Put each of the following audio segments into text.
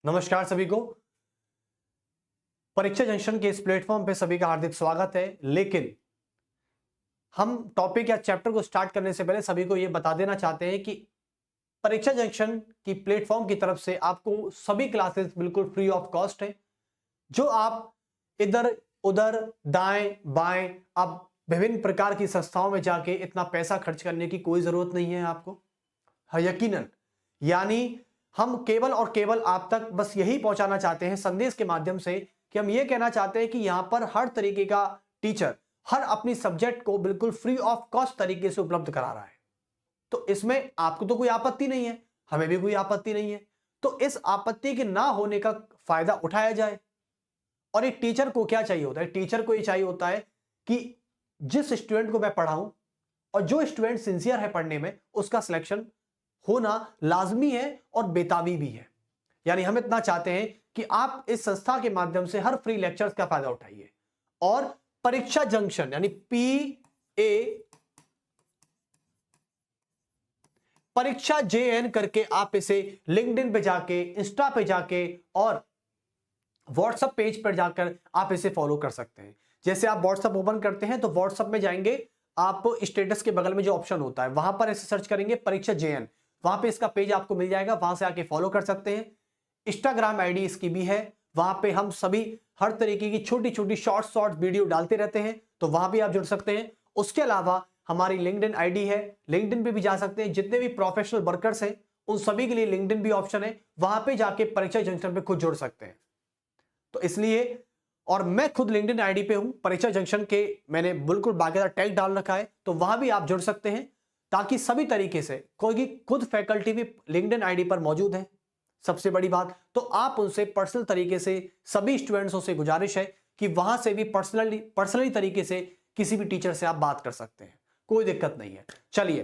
नमस्कार सभी को। परीक्षा जंक्शन के इस प्लेटफॉर्म पे सभी का हार्दिक स्वागत है। लेकिन हम टॉपिक या चैप्टर को स्टार्ट करने से पहले सभी को यह बता देना चाहते हैं कि परीक्षा जंक्शन की प्लेटफॉर्म की तरफ से आपको सभी क्लासेस बिल्कुल फ्री ऑफ कॉस्ट है। जो आप इधर उधर दाएं बाएं आप विभिन्न प्रकार की संस्थाओं में जाके इतना पैसा खर्च करने की कोई जरूरत नहीं है आपको। हाँ, यकीनन यानी हम केवल और केवल आप तक बस यही पहुंचाना चाहते हैं संदेश के माध्यम से कि हम ये कहना चाहते हैं कि यहां पर हर तरीके का टीचर हर अपनी सब्जेक्ट को बिल्कुल फ्री ऑफ कॉस्ट तरीके से उपलब्ध करा रहा है। तो इसमें आपको तो कोई आपत्ति नहीं है, हमें भी कोई आपत्ति नहीं है। तो इस आपत्ति के ना होने का फायदा उठाया जाए। और एक टीचर को क्या चाहिए होता है? टीचर को ये चाहिए होता है कि जिस स्टूडेंट को मैं पढ़ाऊं और जो स्टूडेंट सिंसियर है पढ़ने में उसका सिलेक्शन होना लाजमी है और बेताबी भी है। यानी हम इतना चाहते हैं कि आप इस संस्था के माध्यम से हर फ्री लेक्चर्स का फायदा उठाइए और परीक्षा जंक्शन यानी परीक्षा JN करके आप इसे लिंक्डइन पे जाके, इंस्टा पे जाके और व्हाट्सएप पेज पर जाकर आप इसे फॉलो कर सकते हैं। जैसे आप व्हाट्सएप ओपन करते हैं तो व्हाट्सएप में जाएंगे, आप स्टेटस के बगल में जो ऑप्शन होता है वहां पर ऐसे सर्च करेंगे परीक्षा JN, वहां पे इसका पेज आपको मिल जाएगा, वहां से आके फॉलो कर सकते हैं। इंस्टाग्राम आईडी इसकी भी है, वहां पे हम सभी हर तरीके की छोटी छोटी शॉर्ट वीडियो डालते रहते हैं, तो वहां भी आप जुड़ सकते हैं। उसके अलावा हमारी लिंक्डइन आईडी है, लिंक्डइन पे भी जा सकते हैं। जितने भी प्रोफेशनल वर्कर्स हैं उन सभी के लिए लिंक्डइन भी ऑप्शन है, वहां पे जाके परीक्षा जंक्शन पे खुद जुड़ सकते हैं। तो इसलिए और मैं खुद लिंक्डइन आईडी पे हूं, परीक्षा जंक्शन के मैंने बिल्कुल बाकायदा टैग डाल रखा है, तो वहां भी आप जुड़ सकते हैं ताकि सभी तरीके से कोई खुद फैकल्टी भी लिंक्डइन आईडी पर मौजूद है। सबसे बड़ी बात तो आप उनसे पर्सनल तरीके से सभी स्टूडेंट्सों से गुजारिश है कि वहां से भी पर्सनली तरीके से किसी भी टीचर से आप बात कर सकते हैं, कोई दिक्कत नहीं है। चलिए,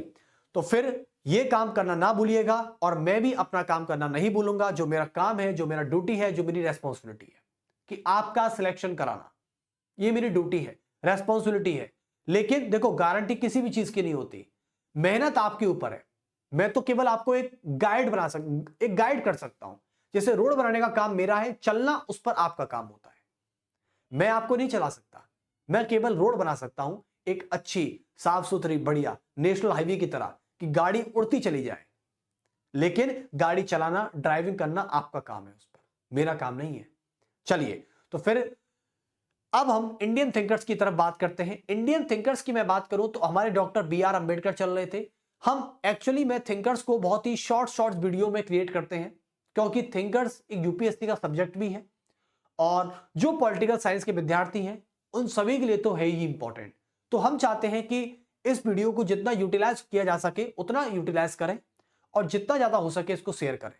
तो फिर यह काम करना ना भूलिएगा और मैं भी अपना काम करना नहीं भूलूंगा। जो मेरा काम है, जो मेरा ड्यूटी है, जो मेरी रेस्पॉन्सिबिलिटी है कि आपका सिलेक्शन कराना, यह मेरी ड्यूटी है, रेस्पॉन्सिबिलिटी है। लेकिन देखो, गारंटी किसी भी चीज की नहीं होती, मेहनत आपके ऊपर है। मैं तो केवल आपको एक गाइड कर सकता हूं। जैसे रोड बनाने का काम मेरा है, चलना उस पर आपका काम होता है। मैं आपको नहीं चला सकता, मैं केवल रोड बना सकता हूं, एक अच्छी साफ सुथरी बढ़िया नेशनल हाईवे की तरह कि गाड़ी उड़ती चली जाए। लेकिन गाड़ी चलाना, ड्राइविंग करना आपका काम है, उस पर मेरा काम नहीं है। चलिए, तो फिर अब हम इंडियन थिंकर्स की तरफ बात करते हैं। इंडियन थिंकर्स की मैं बात करूं तो हमारे डॉक्टर BR अंबेडकर चल रहे थे। हम एक्चुअली में थिंकर्स को बहुत ही शॉर्ट वीडियो में क्रिएट करते हैं, क्योंकि थिंकर्स एक UPSC का सब्जेक्ट भी है और जो पॉलिटिकल साइंस के विद्यार्थी हैं उन सभी के लिए तो है ही इंपॉर्टेंट। तो हम चाहते हैं कि इस वीडियो को जितना यूटिलाइज किया जा सके उतना यूटिलाइज करें और जितना ज्यादा हो सके इसको शेयर करें।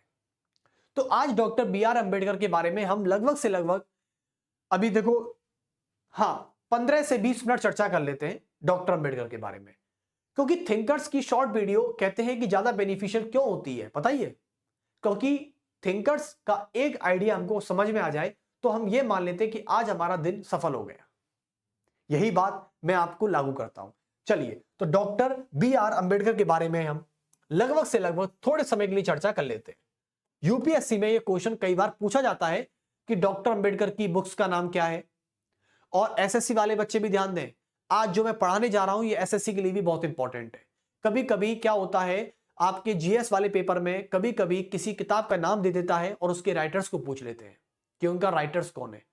तो आज डॉक्टर BR अंबेडकर के बारे में हम लगभग से लगभग, अभी देखो, हाँ, 15 से 20 मिनट चर्चा कर लेते हैं डॉक्टर अंबेडकर के बारे में। क्योंकि थिंकर्स की शॉर्ट वीडियो कहते हैं कि ज्यादा बेनिफिशियल क्यों होती है पता ही है? क्योंकि थिंकर्स का एक आइडिया हमको समझ में आ जाए तो हम ये मान लेते हैं कि आज हमारा दिन सफल हो गया। यही बात मैं आपको लागू करता हूं। चलिए, तो डॉक्टर BR अंबेडकर के बारे में हम लगभग से लगभग थोड़े समय के लिए चर्चा कर लेते हैं। UPSC में यह क्वेश्चन कई बार पूछा जाता है कि डॉक्टर अंबेडकर की बुक्स का नाम क्या है। और SSC वाले बच्चे भी ध्यान दें, आज जो मैं पढ़ाने जा रहा हूं ये SSC के लिए भी बहुत इंपॉर्टेंट है। कभी कभी क्या होता है, आपके GS वाले पेपर में कभी कभी किसी किताब का नाम दे देता है और उसके राइटर्स को पूछ लेते हैं कि उनका राइटर्स कौन है।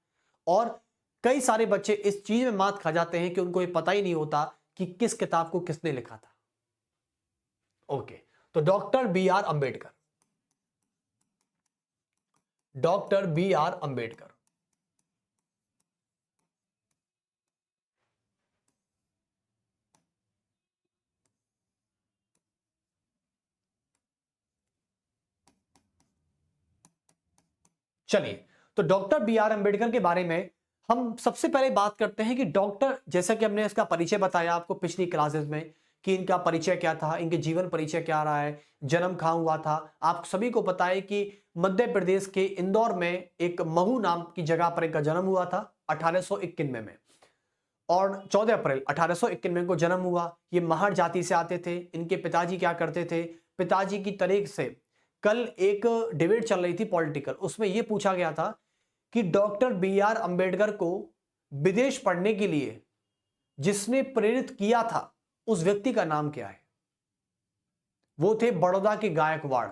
और कई सारे बच्चे इस चीज में मात खा जाते हैं कि उनको ये पता ही नहीं होता कि किस किताब को किसने लिखा था। ओके, तो doctor BR Ambedkar, doctor BR Ambedkar चलिए, तो डॉक्टर BR अंबेडकर के बारे में हम सबसे पहले बात करते हैं कि डॉक्टर, जैसा कि हमने इसका परिचय बताया आपको पिछली क्लासेस में कि इनका परिचय क्या था, इनके जीवन परिचय क्या रहा है, जन्म कहां हुआ था। आप सभी को पता है कि मध्य प्रदेश के इंदौर में एक महू नाम की जगह पर इनका जन्म हुआ था 1891 में और 14 अप्रैल 1891 को जन्म हुआ। ये महार जाति से आते थे। इनके पिताजी क्या करते थे? पिताजी की तरह से कल एक डिबेट चल रही थी पॉलिटिकल, उसमें यह पूछा गया था कि डॉक्टर बी आर अंबेडकर को विदेश पढ़ने के लिए जिसने प्रेरित किया था उस व्यक्ति का नाम क्या है? वो थे बड़ौदा के गायकवाड़,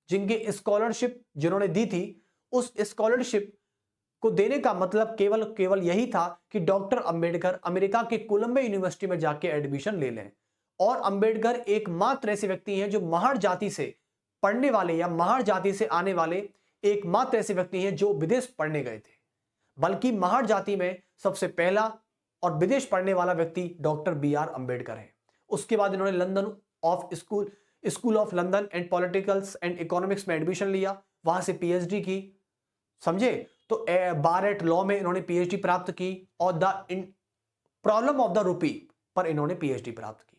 जिनके स्कॉलरशिप जिन्होंने दी थी, उस स्कॉलरशिप को देने का मतलब केवल यही था कि डॉक्टर अंबेडकर अमेरिका के कोलंबिया यूनिवर्सिटी में जाके एडमिशन ले लें। और अंबेडकर एकमात्र ऐसे व्यक्ति हैं जो महार जाति से पढ़ने वाले या महार जाति से आने वाले एकमात्र ऐसे व्यक्ति हैं जो विदेश पढ़ने गए थे। बल्कि महार जाति में सबसे पहला और विदेश पढ़ने वाला व्यक्ति डॉक्टर बी आर अंबेडकर है। उसके बाद इन्होंने London of school of London and politicals and economics में एडमिशन लिया, वहां से पीएचडी की, समझे? तो बार एट लॉ में इन्होंने पीएचडी प्राप्त की और the problem of the rupee पर इन्होंने पीएचडी प्राप्त की।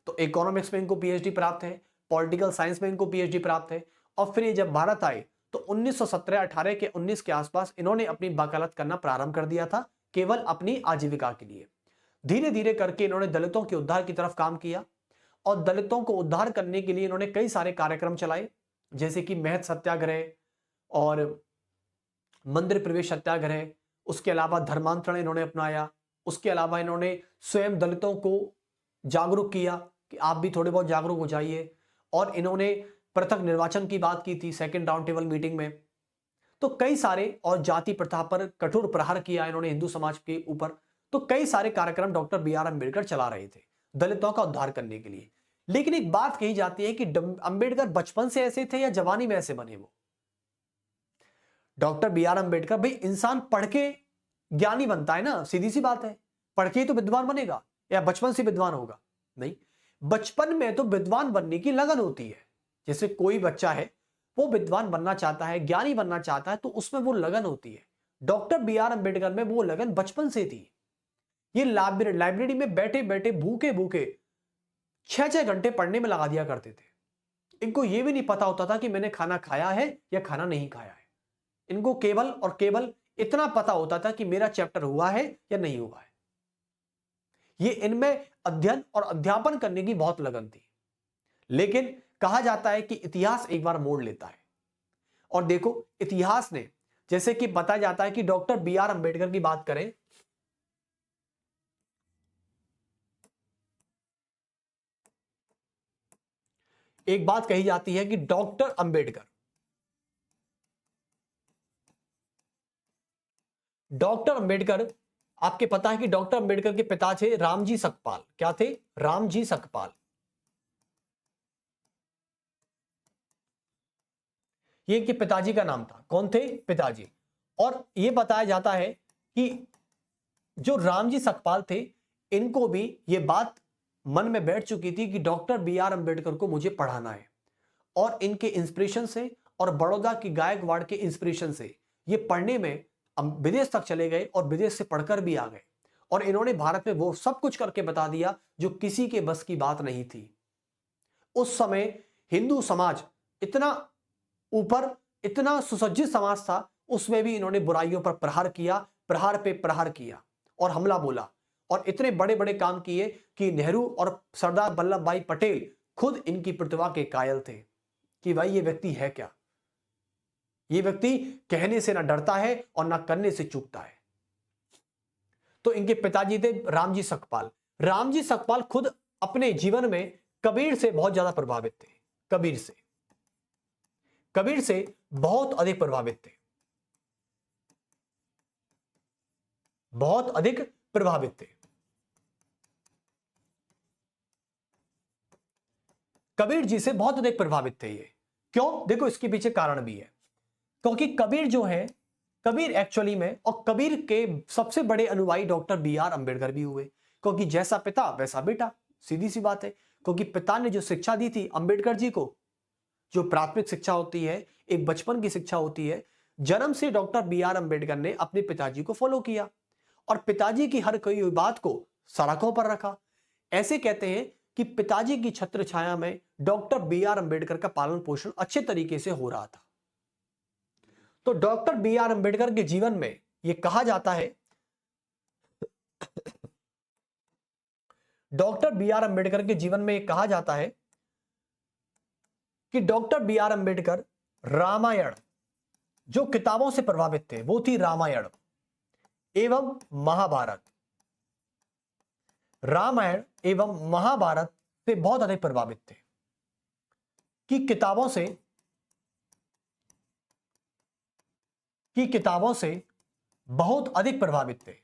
तो इकोनॉमिक्स में इनको पीएचडी प्राप्त है, पॉलिटिकल साइंस में इनको पीएचडी प्राप्त है। और फिर ये जब भारत आए तो 1917-18 के 19 के आसपास इन्होंने अपनी वकालत करना प्रारंभ कर दिया था, केवल अपनी आजीविका के लिए। धीरे धीरे करके इन्होंने दलितों के उद्धार की तरफ काम किया और दलितों को उद्धार करने के लिए इन्होंने कई सारे कार्यक्रम चलाए, जैसे कि महत सत्याग्रह और मंदिर प्रवेश सत्याग्रह। उसके अलावा धर्मांतरण इन्होंने अपनाया। उसके अलावा इन्होंने स्वयं दलितों को जागरूक किया कि आप भी थोड़े बहुत जागरूक हो जाइए। और इन्होंने पृथक निर्वाचन की बात की थी सेकंड राउंड टेबल मीटिंग में। तो कई सारे, और जाति प्रथा पर कठोर प्रहार किया इन्होंने हिंदू समाज के ऊपर। तो कई सारे कार्यक्रम डॉक्टर बी आर अंबेडकर चला रहे थे दलितों का उद्धार करने के लिए। लेकिन एक बात कही जाती है कि अंबेडकर बचपन से ऐसे थे या जवानी में ऐसे बने? वो डॉक्टर बी आर अंबेडकर, भाई इंसान पढ़ के ज्ञानी बनता है ना, सीधी सी बात है। पढ़ के ही तो विद्वान बनेगा या बचपन से विद्वान होगा? नहीं, बचपन में तो विद्वान बनने की लगन होती है। जैसे कोई बच्चा है वो विद्वान बनना चाहता है, ज्ञानी बनना चाहता है, तो उसमें वो लगन होती है। डॉक्टर बी आर अंबेडकर में वो लगन बचपन से थी। ये लाइब्रेरी में बैठे बैठे भूखे भूखे 6-6 घंटे पढ़ने में लगा दिया करते थे। इनको ये भी नहीं पता होता था कि मैंने खाना खाया है या खाना नहीं खाया है। इनको केवल और केवल इतना पता होता था कि मेरा चैप्टर हुआ है या नहीं हुआ है। ये इनमें अध्ययन और अध्यापन करने की बहुत लगन थी। लेकिन कहा जाता है कि इतिहास एक बार मोड़ लेता है। और देखो, इतिहास ने, जैसे कि बताया जाता है कि डॉक्टर बी आर अंबेडकर की बात करें, एक बात कही जाती है कि डॉक्टर अंबेडकर, आपके पता है कि डॉक्टर अंबेडकर के पिता थे रामजी सकपाल। क्या थे? रामजी सकपाल। ये इनके पिताजी का नाम था। कौन थे? पिताजी। और यह बताया जाता है कि जो रामजी सकपाल थे, इनको भी यह बात मन में बैठ चुकी थी कि डॉक्टर बी आर अंबेडकर को मुझे पढ़ाना है। और इनके इंस्पिरेशन से और बड़ौदा की गायकवाड़ के इंस्पिरेशन से ये पढ़ने में विदेश तक चले गए और विदेश से पढ़कर भी आ गए। और इन्होंने भारत में वो सब कुछ करके बता दिया जो किसी के बस की बात नहीं थी। उस समय हिंदू समाज इतना ऊपर, इतना सुसज्जित समाज था, उसमें भी इन्होंने बुराइयों पर प्रहार किया, प्रहार पे प्रहार किया और हमला बोला। और इतने बड़े बड़े काम किए कि नेहरू और सरदार वल्लभ भाई पटेल खुद इनकी प्रतिभा के कायल थे कि भाई ये व्यक्ति है क्या। ये व्यक्ति कहने से ना डरता है और ना करने से चूकता है। तो इनके पिताजी थे रामजी सकपाल। रामजी सकपाल खुद अपने जीवन में कबीर से बहुत ज्यादा प्रभावित थे। कबीर से बहुत अधिक प्रभावित थे, बहुत अधिक प्रभावित थे। कबीर जी से बहुत अधिक प्रभावित थे ये। क्यों? देखो, इसके पीछे कारण भी है। क्योंकि कबीर जो है, कबीर एक्चुअली में, और कबीर के सबसे बड़े अनुयायी डॉक्टर बी आर अंबेडकर भी हुए। क्योंकि जैसा पिता वैसा बेटा, सीधी सी बात है। क्योंकि पिता ने जो शिक्षा दी थी अंबेडकर जी को, जो प्राथमिक शिक्षा होती है, एक बचपन की शिक्षा होती है, जन्म से डॉक्टर बी आर अंबेडकर ने अपने पिताजी को फॉलो किया और पिताजी की हर कोई बात को सड़कों पर रखा। ऐसे कहते हैं कि पिताजी की छत्र छाया में डॉक्टर बी आर अंबेडकर का पालन पोषण अच्छे तरीके से हो रहा था। तो डॉक्टर बी आर अंबेडकर के जीवन में यह कहा जाता है, डॉक्टर बी आर अंबेडकर के जीवन में यह कहा जाता है कि doctor B R Ambedkar Ramayan जो किताबों से प्रभावित थे वो थी रामायण एवं महाभारत। रामायण एवं महाभारत से बहुत अधिक प्रभावित थे कि किताबों से बहुत अधिक प्रभावित थे,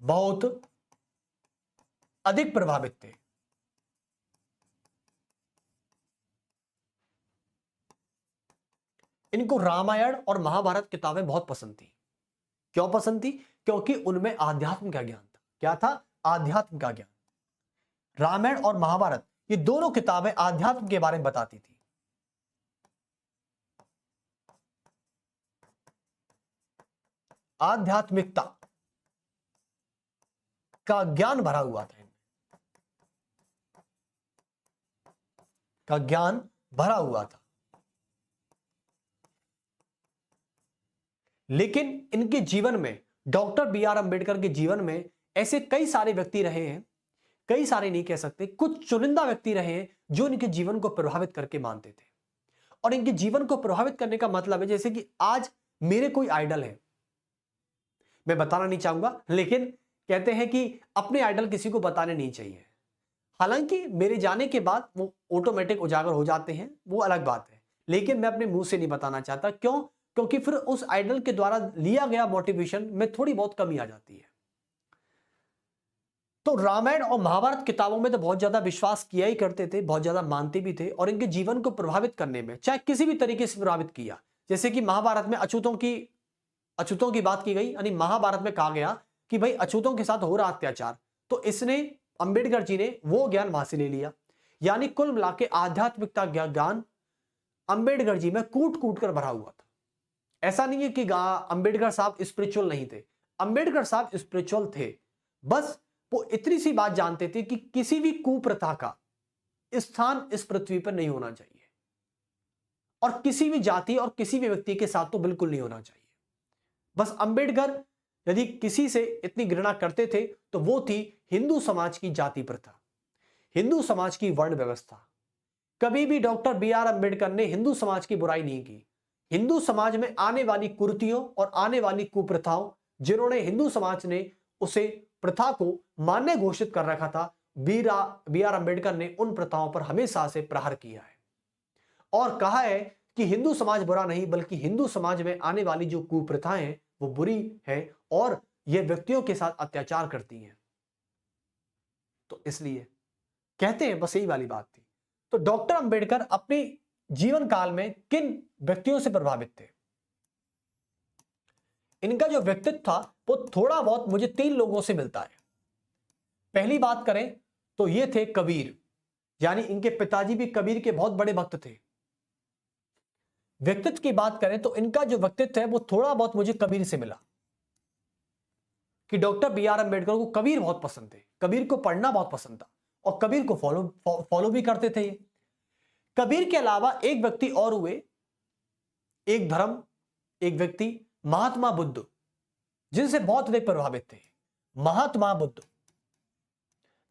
बहुत अधिक प्रभावित थे। इनको रामायण और महाभारत किताबें बहुत पसंद थी। क्यों पसंद थी? क्योंकि उनमें आध्यात्म का ज्ञान था। क्या था? आध्यात्म का ज्ञान। रामायण और महाभारत ये दोनों किताबें आध्यात्म के बारे में बताती थी। आध्यात्मिकता का ज्ञान भरा हुआ था, का ज्ञान भरा हुआ था। लेकिन इनके जीवन में, डॉक्टर बी आर अंबेडकर के जीवन में ऐसे कई सारे व्यक्ति रहे हैं, कई सारे नहीं कह सकते, कुछ चुनिंदा व्यक्ति रहे हैं जो इनके जीवन को प्रभावित करके मानते थे। और इनके जीवन को प्रभावित करने का मतलब है जैसे कि आज मेरे कोई आइडल है, मैं बताना नहीं चाहूंगा, लेकिन कहते हैं कि अपने आइडल किसी को बताने नहीं चाहिए। हालांकि मेरे जाने के बाद वो ऑटोमेटिक उजागर हो जाते हैं, वो अलग बात है, लेकिन मैं अपने मुंह से नहीं बताना चाहता। क्यों? क्योंकि फिर उस आइडल के द्वारा लिया गया मोटिवेशन में थोड़ी बहुत कमी आ जाती है। तो रामायण और महाभारत किताबों में तो बहुत ज्यादा विश्वास किया ही करते थे, बहुत ज्यादा मानते भी थे, और इनके जीवन को प्रभावित करने में चाहे किसी भी तरीके से प्रभावित किया। जैसे कि महाभारत में अछूतों की बात की गई, यानी महाभारत में कहा गया कि भाई अछूतों के साथ हो रहा अत्याचार, तो इसने अंबेडकर जी ने वो ज्ञान वहां से ले लिया। यानी कुल मिला के आध्यात्मिकता ज्ञान अंबेडकर जी में कूट कूट कर भरा हुआ था। ऐसा नहीं है कि अंबेडकर साहब स्पिरिचुअल नहीं थे, अंबेडकर साहब स्पिरिचुअल थे, बस वो इतनी सी बात जानते थे कि किसी भी कुप्रथा का स्थान इस पृथ्वी पर नहीं होना चाहिए, और किसी भी जाति और किसी भी व्यक्ति के साथ तो बिल्कुल नहीं होना चाहिए। बस अंबेडकर यदि किसी से इतनी घृणा करते थे तो वो थी हिंदू समाज की जाति प्रथा, हिंदू समाज की वर्ण व्यवस्था। कभी भी डॉक्टर बी आर अंबेडकर ने हिंदू समाज की बुराई नहीं की। हिंदू समाज में आने वाली कुरीतियों और आने वाली कुप्रथाओं, जिन्होंने हिंदू समाज ने उसे प्रथा को मान्य घोषित कर रखा था, बी आर अंबेडकर ने उन प्रथाओं पर हमेशा से प्रहार किया है और कहा है कि हिंदू समाज बुरा नहीं, बल्कि हिंदू समाज में आने वाली जो कुप्रथाएं हैं वो बुरी है और ये व्यक्तियों के साथ अत्याचार करती हैं। तो इसलिए कहते हैं, बस यही वाली बात थी। तो डॉक्टर अंबेडकर अपने जीवन काल में किन व्यक्तियों से प्रभावित थे? इनका जो व्यक्तित्व था वो थोड़ा बहुत मुझे 3 लोगों से मिलता है। पहली बात करें तो ये थे कबीर, यानी इनके पिताजी भी कबीर के बहुत बड़े भक्त थे। व्यक्तित्व की बात करें तो इनका जो व्यक्तित्व है वो थोड़ा बहुत मुझे कबीर से मिला, कि डॉक्टर बी आर अंबेडकर को कबीर बहुत पसंद थे, कबीर को पढ़ना बहुत पसंद था और कबीर को फॉलो भी करते थे। ये कबीर के अलावा एक व्यक्ति और हुए, एक व्यक्ति महात्मा बुद्ध, जिनसे बहुत अधिक प्रभावित थे। महात्मा बुद्ध,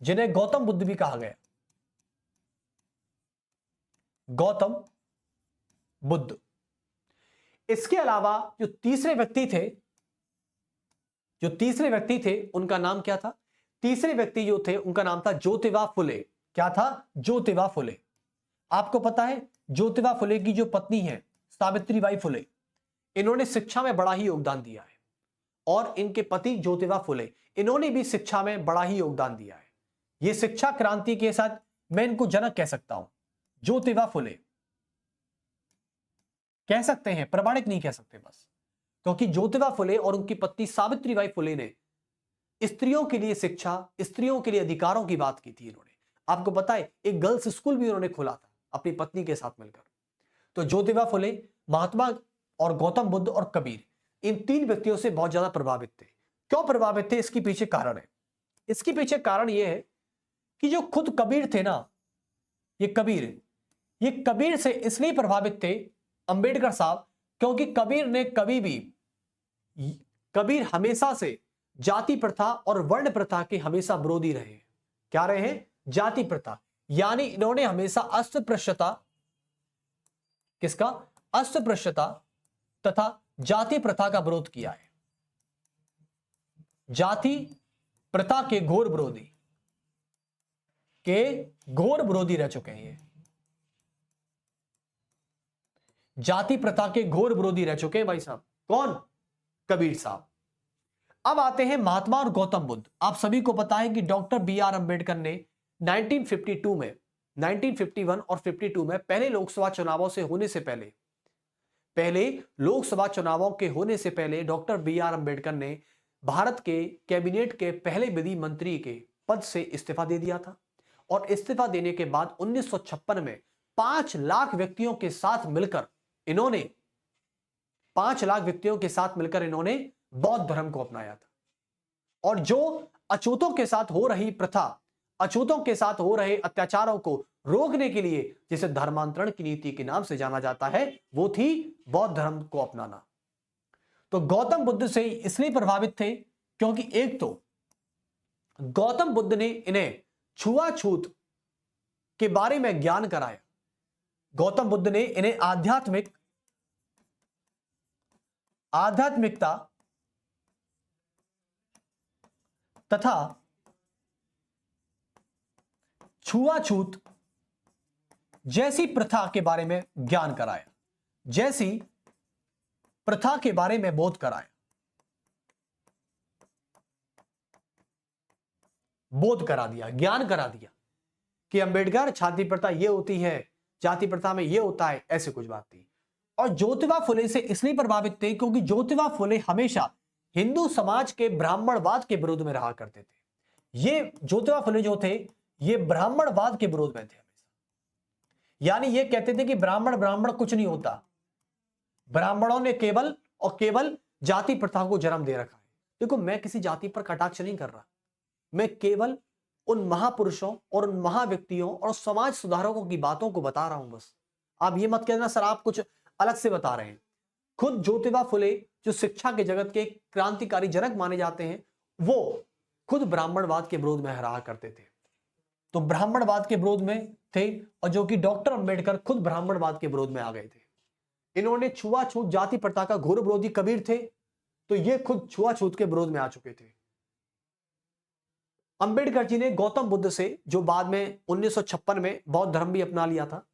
जिन्हें गौतम बुद्ध भी कहा गया, गौतम बुद्ध। इसके अलावा जो तीसरे व्यक्ति थे उनका नाम क्या था? तीसरे व्यक्ति जो थे उनका नाम था ज्योतिबा फुले। क्या था? ज्योतिबा फुले। आपको पता है ज्योतिबा फुले की जो पत्नी है सावित्रीबाई फुले, इन्होंने शिक्षा में बड़ा ही योगदान दिया है, और इनके पति ज्योतिबा फुले, इन्होंने भी शिक्षा में बड़ा ही योगदान दिया है। ये शिक्षा क्रांति के साथ मैं इनको जनक कह सकता हूं, ज्योतिबा फुले कह सकते हैं, प्रमाणिक नहीं कह सकते बस, क्योंकि ज्योतिबा फुले और उनकी पत्नी सावित्रीबाई फुले ने स्त्रियों के लिए शिक्षा, स्त्रियों के लिए अधिकारों की बात की थी। इन्होंने, आपको पता है, एक गर्ल्स स्कूल भी उन्होंने खोला था अपनी पत्नी के साथ मिलकर। तो ज्योतिबा फुले, महात्मा और गौतम बुद्ध और कबीर, इन 3 व्यक्तियों से बहुत ज्यादा प्रभावित थे। क्यों प्रभावित थे? इसके पीछे कारण है। इसके पीछे कारण यह है कि जो खुद कबीर थे ना, ये कबीर से इसलिए प्रभावित थे अंबेडकर साहब, क्योंकि कबीर हमेशा से जाति प्रथा और वर्ण प्रथा के हमेशा विरोधी रहे। क्या रहे? जाति प्रथा। यानी इन्होंने हमेशा अस्पृश्यता, किसका? अस्पृश्यता तथा जाति प्रथा का विरोध किया है। जाति प्रथा के घोर विरोधी रह चुके हैं ये। जाति प्रथा के घोर विरोधी रह चुके हैं भाई साहब। कौन? कबीर साहब। अब आते हैं महात्मा और गौतम बुद्ध। आप सभी को पता है कि डॉक्टर बी आर अंबेडकर ने 1952 में, 1951 और 52 में पहले लोकसभा चुनावों से होने से पहले डॉक्टर बी आर अंबेडकर ने भारत के कैबिनेट के पहले विधि मंत्री के पद से इस्तीफा दे दिया था। और इस्तीफा देने के बाद 1956 में 5 लाख व्यक्तियों के साथ मिलकर इन्होंने बौद्ध धर्म को अपनाया था। और जो अछूतों के साथ हो रही प्रथा, अछूतों के साथ हो रहे अत्याचारों को रोकने के लिए, जिसे धर्मांतरण की नीति के नाम से जाना जाता है, वो थी बौद्ध धर्म को अपनाना। तो गौतम बुद्ध से इसलिए प्रभावित थे क्योंकि एक तो गौतम बुद्ध ने इन्हें छुआछूत के बारे में ज्ञान कराया। गौतम बुद्ध ने इन्हें आध्यात्मिकता तथा छुआछूत जैसी प्रथा के बारे में ज्ञान कराया, जैसी प्रथा के बारे में बोध कराया, बोध करा दिया, ज्ञान करा दिया कि अंबेडकर छाती प्रथा ये होती है, जाति प्रथा में ये होता है, ऐसे कुछ बात थी। और ज्योतिबा फुले से इसलिए प्रभावित थे क्योंकि ज्योतिबा फुले हमेशा हिंदू समाज के ब्राह्मणवाद के विरोध में रहा करते थे। ये ज्योतिबा फुले जो थे ये ब्राह्मणवाद के विरोध में थे हमेशा। यानी ये कहते थे कि ब्राह्मण कुछ नहीं होता, ब्राह्मणों ने केवल जाति प्रथा को जन्म दे रखा है। देखो, मैं किसी जाति पर कटाक्ष नहीं कर रहा, मैं केवल उन महापुरुषों और उन महाव्यक्तियों और समाज सुधारकों की बातों को बता रहा हूं बस। आप ये मत कहना सर आप कुछ अलग से बता रहे हैं। खुद ज्योतिबा फुले जो शिक्षा के जगत के क्रांतिकारी जनक माने जाते हैं, वो खुद ब्राह्मणवाद के विरोध में रहा करते थे। तो ब्राह्मणवाद के विरोध में थे, और जो कि डॉक्टर अंबेडकर खुद ब्राह्मणवाद के विरोध में आ गए थे। इन्होंने छुआछूत जाति प्रथा का घोर विरोधी कबीर थे, तो ये खुद छुआछूत के विरोध में आ चुके थे। अंबेडकर जी ने गौतम बुद्ध से, जो बाद में 1956 में बौद्ध धर्म भी अपना लिया था,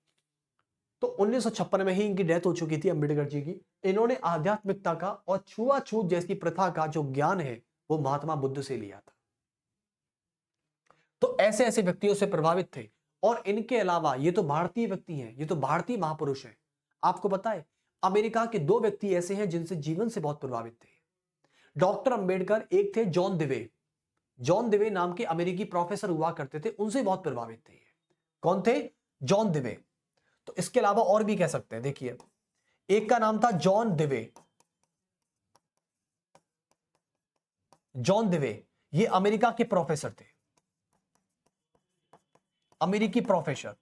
तो 1956 में ही इनकी डेथ हो चुकी थी अंबेडकर जी की। इन्होंने आध्यात्मिकता का और छुआछूत जैसी प्रथा का जो ज्ञान है वो महात्मा बुद्ध से लिया था। तो ऐसे ऐसे व्यक्तियों से प्रभावित थे। और इनके अलावा ये तो भारतीय व्यक्ति हैं, ये तो भारतीय महापुरुष हैं। आपको पता है अमेरिका के 2 व्यक्ति ऐसे हैं जिनसे जीवन से बहुत प्रभावित थे डॉक्टर अंबेडकर। एक थे जॉन दिवे नाम के अमेरिकी प्रोफेसर हुआ करते थे, उनसे बहुत प्रभावित थे। कौन थे? जॉन दिवे। तो इसके अलावा और भी कह सकते हैं। देखिए, एक का नाम था जॉन दिवे, ये अमेरिका के प्रोफेसर थे, अमेरिकी प्रोफेसर।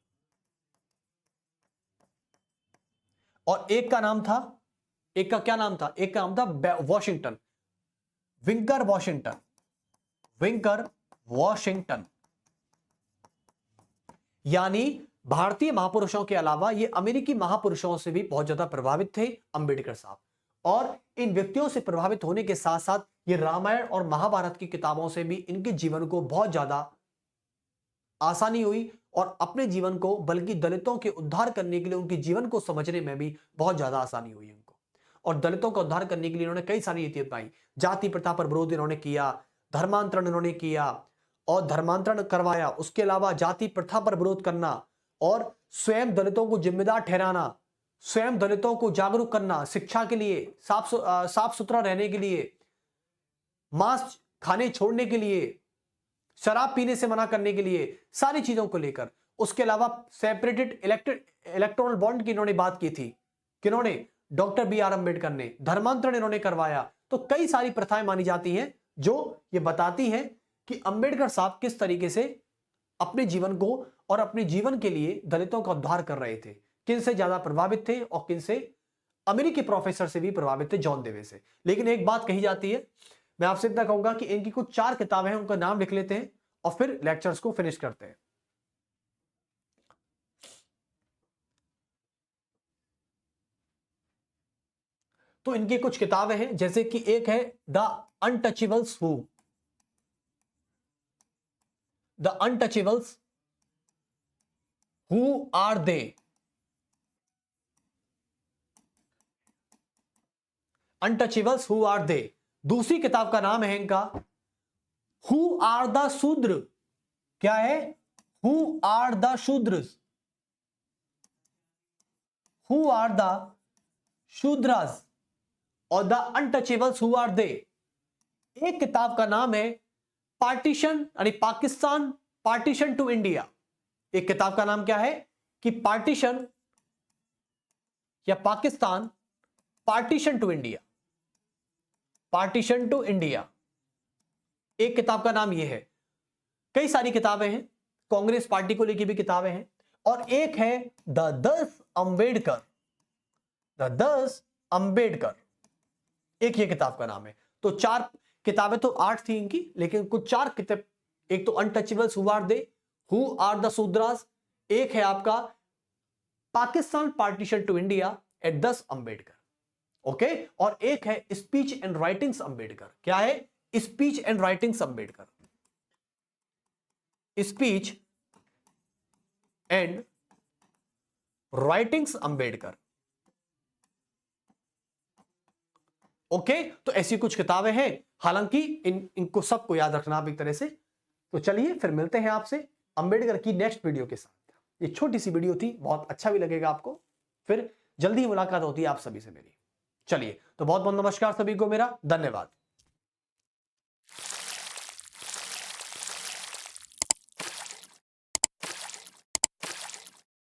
और एक का क्या नाम था? एक का नाम था विंकर वॉशिंगटन। यानी भारतीय महापुरुषों के अलावा ये अमेरिकी महापुरुषों से भी बहुत ज्यादा प्रभावित थे अंबेडकर साहब। और इन व्यक्तियों से प्रभावित होने के साथ साथ ये रामायण और महाभारत की किताबों से भी इनके जीवन को बहुत ज्यादा आसानी हुई, और अपने जीवन को, बल्कि दलितों के उद्धार करने के लिए उनके जीवन को समझने में भी बहुत ज्यादा आसानी हुई उनको। और दलितों का उद्धार करने के लिए इन्होंने कई सारी नीति अपनाई। जाति प्रथा पर विरोध इन्होंने किया, धर्मांतरण इन्होंने किया और धर्मांतरण करवाया। उसके अलावा जाति प्रथा पर विरोध करना और स्वयं दलितों को जिम्मेदार ठहराना, स्वयं दलितों को जागरूक करना, शिक्षा के लिए, साफ सुथरा रहने के लिए, मांस खाने छोड़ने के लिए, शराब पीने से मना करने के लिए, सारी चीजों को लेकर। उसके अलावा सेपरेटेड इलेक्टोरल बॉन्ड की इन्होंने बात की थी। किन्होंने? डॉक्टर बी आर अंबेडकर ने। धर्मांतरण इन्होंने करवाया। तो कई सारी प्रथाएं मानी जाती हैं जो ये बताती हैं कि अंबेडकर साहब किस तरीके से अपने जीवन को और अपने जीवन के लिए दलितों का उद्धार कर रहे थे। किनसे ज्यादा प्रभावित थे और किनसे? अमेरिकी प्रोफेसर से भी प्रभावित थे, जॉन दिवे से। लेकिन एक बात कही जाती है, मैं आपसे इतना कहूंगा कि इनकी कुछ 4 किताबें हैं, उनका नाम लिख लेते हैं और फिर लेक्चर्स को फिनिश करते हैं। तो इनकी कुछ किताबें हैं, जैसे कि एक है the untouchables who are they. Untouchables who are they. दूसरी किताब का नाम है इनका हु आर द शूद्र। क्या है? Who are the Shudras, who are the Shudras. और the untouchables who are they. एक किताब का नाम है पार्टीशन यानी पाकिस्तान पार्टीशन टू इंडिया। एक किताब का नाम क्या है कि पार्टीशन या Pakistan partition to India, partition to India. एक किताब का नाम यह है। कई सारी किताबें हैं, कांग्रेस पार्टी को लेकर भी किताबें हैं। और एक है द 10 अंबेडकर, द 10 अंबेडकर, एक ये किताब का नाम है। तो 4 किताबें, तो 8 थी इनकी, लेकिन कुछ 4 किताब। एक तो untouchables who are they, who are the Shudras, एक है आपका Pakistan partition to India at 10 Ambedkar, okay. और एक है स्पीच एंड राइटिंग्स अंबेडकर। क्या है? Speech and writings Ambedkar, speech and writings Ambedkar, okay. तो ऐसी कुछ किताबें हैं, हालांकि इनको सबको याद रखना आप एक तरह से। तो चलिए फिर मिलते हैं आपसे अंबेडकर की नेक्स्ट वीडियो के साथ। ये छोटी सी वीडियो थी, बहुत अच्छा भी लगेगा आपको। फिर जल्दी मुलाकात होती है आप सभी से मेरी। चलिए, तो बहुत बहुत नमस्कार सभी को, मेरा धन्यवाद।